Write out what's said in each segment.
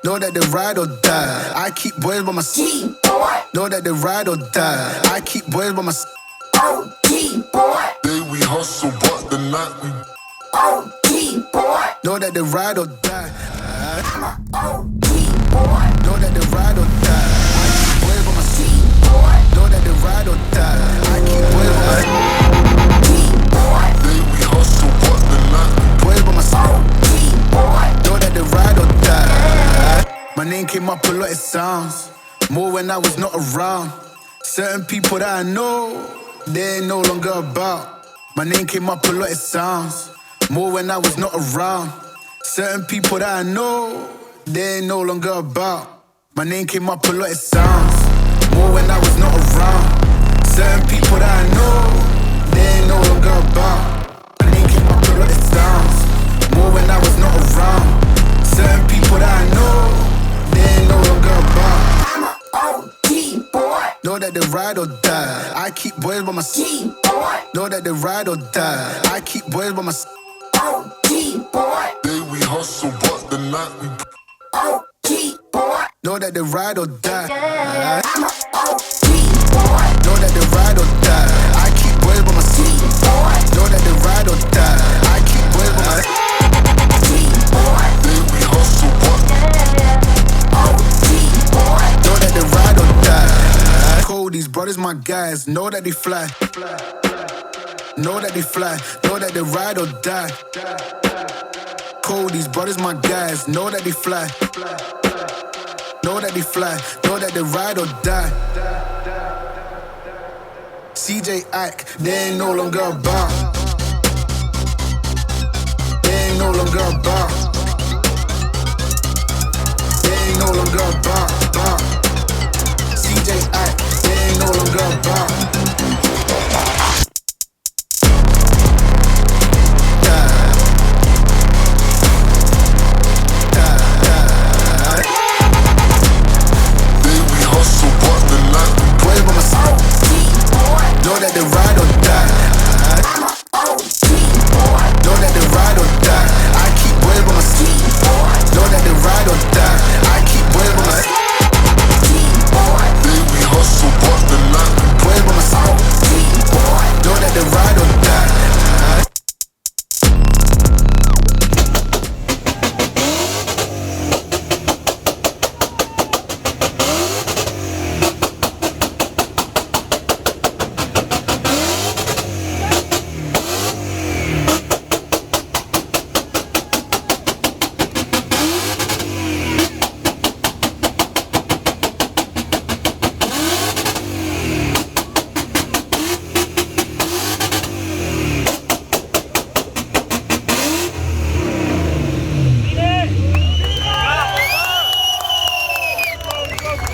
Know that they ride or die. I keep boys by my side. Know that they ride or die. I keep boys by my side. Day we hustle, but the night we know that they ride or die. Know that they ride or die. I keep boys by my side. Know that they ride or die. I keep boys by my side. Day we hustle, but the night we Boys by my side. Know that they ride or die. My name came up a lot, it sounds more when I was not around. Certain people that I know, they ain't no longer about. My name came up a lot, it sounds more when I was not around. Certain people that I know, they ain't no longer about. My name came up a lot, it sounds more when I was not around. Certain people that I know, they ain't no longer about. My name came up a lot, it sounds more when I was not around. Certain people that I know, they ain't no longer about. Know that they ride or die. I keep boys by my side. Know that they ride or die. I keep boys by my side. Day we hustle, but the night we Know that they ride or die. Know that they ride or die. I keep boys by my side. Know that they ride or die. I keep boys by my side. Day we hustle, but Know that they ride or die. Cold, these brothers my guys. Know that they fly. Know that they fly. Know that they ride or die. Cold, these brothers my guys. Know that they fly. Know that they fly. Know that they ride or die. CJ Ike, they ain't no longer about. They ain't no longer about. They ain't no longer about. CJ Ike, they ain't no longer about. Know that they ride or die. Know that they ride or die. I keep boys by my side. Know that they ride or die. I keep boys by my side. day we hustle, but the night we Boys by my side. Know that they ride or die.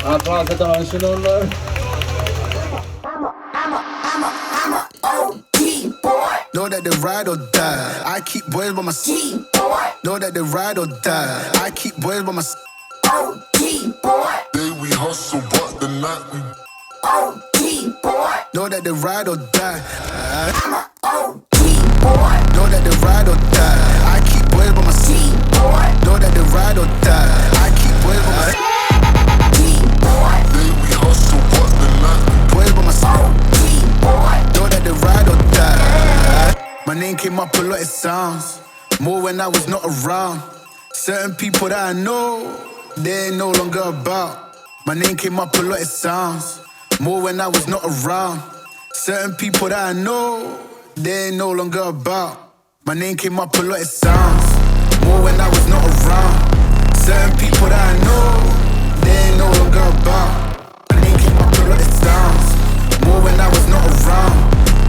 Applause international. Know that they ride or die. I keep boys by my side. Know that they ride or die. I keep boys by my side. day we hustle, but the night we Know that they ride or die. Know that they ride or die. I keep boys by my side. Know that they ride or die. I keep boys by my side. day we hustle, but the night we Boys by my side. Know that they ride or die. My name came up a lot, it sounds more when I was not around. Certain people that I know, they ain't no longer about. My name came up a lot, it sounds more when I was not around. Certain people that I know, they ain't no longer about. My name came up a lot, it sounds more when I was not around. Certain people that I know, they ain't no longer about. My name came up a lot, it sounds more when I was not around.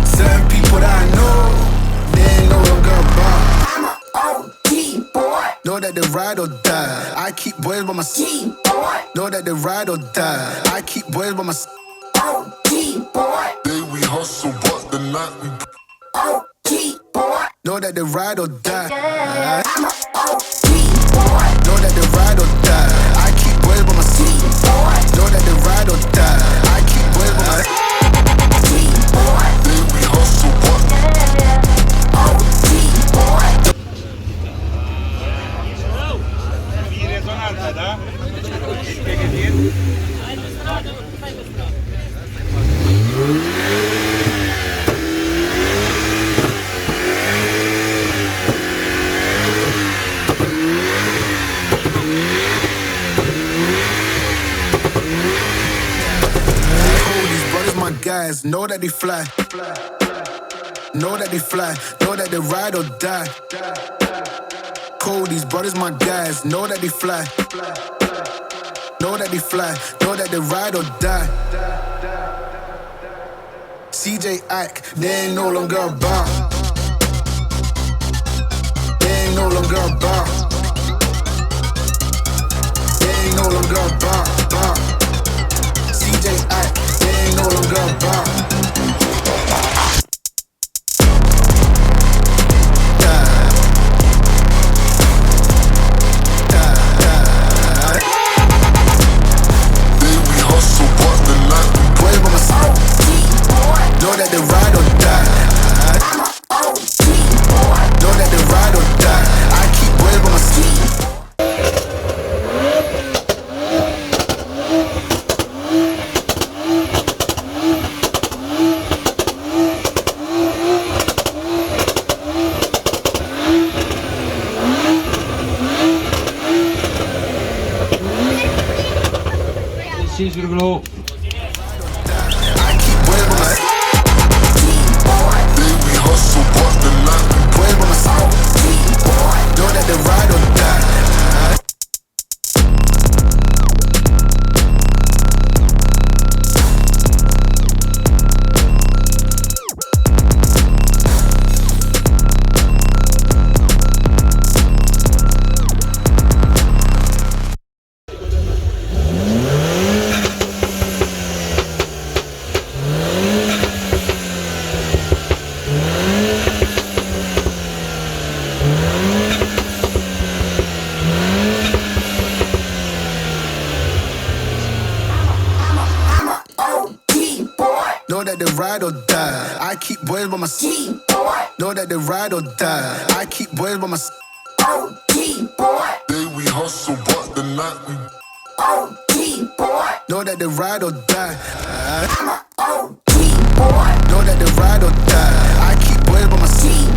Certain people that I know, they ain't no longer about. Know that they ride or die. I keep boys by my side. Know that they ride or die. I keep boys by my side. day we hustle, but the night we Know that they ride or die. Know that they ride or die. I keep boys by my side. Know that they ride or die. I keep boys by my side. day we hustle, but know that they fly. Know that they fly, know that they ride or die. Cold, these brothers my guys, know that they fly. Know that they fly, know that they ride or die. CJ Ike, they ain't no longer about. They ain't no longer about. They ain't no longer about. CJ Ike, they ain't no longer about. Know that they ride or die. Know that they ride or die. I keep well by my seat. I keep well by my seat. Know that they ride or die. Know that they ride or die. I keep boys by my seat. Know that they ride or die. I keep boys by my seat. Day we hustle, but the night we Know that they ride or die. Know that they ride or die. I keep boys by my seat.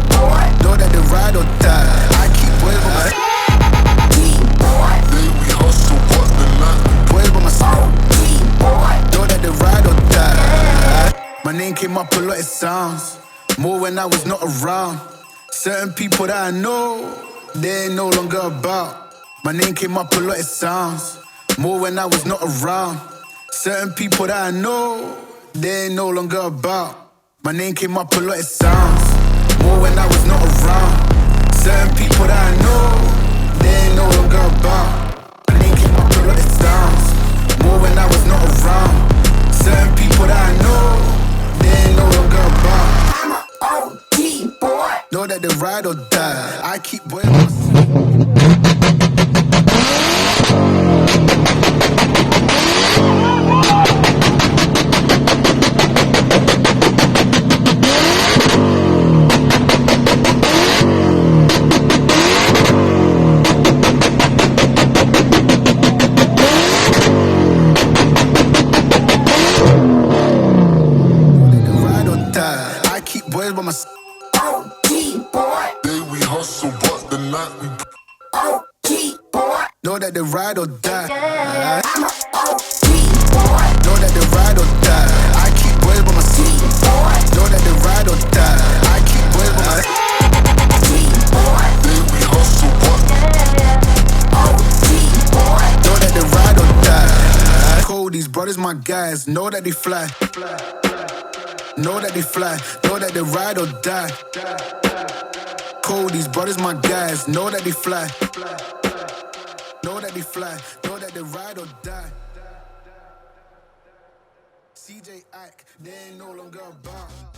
Know that they ride or die. I keep boys by my seat. Day we hustle, but the night we Boys by my seat. Know that they ride or die. My name came up a lot of sounds. More when I was not around. Certain people that I know, they ain't no longer about. My name came up a lot of sounds. More when I was not around. Certain people that I know, they ain't no longer about. My name came up a lot of sounds. More when I was not around. Certain people that I know, they ain't no longer about. My name came up a lot of sounds. More when I was not around. Certain people that I know, they ain't no longer about. Know that they ride or die. I keep boys. I keep boys by my side. Day we hustle, but the night we Know that they ride or die. Know that they ride or die. I keep boys by my seat. Know that they ride or die. I keep boys by my seat. Day we hustle, but Know that they ride or die. Cold, these brothers my guys. Know that they fly. Know that they fly. Know that they ride or die. Cold, these brothers my guys. Know that they fly. Know that they fly. Know that they ride or die. CJ Ike, they ain't no longer about.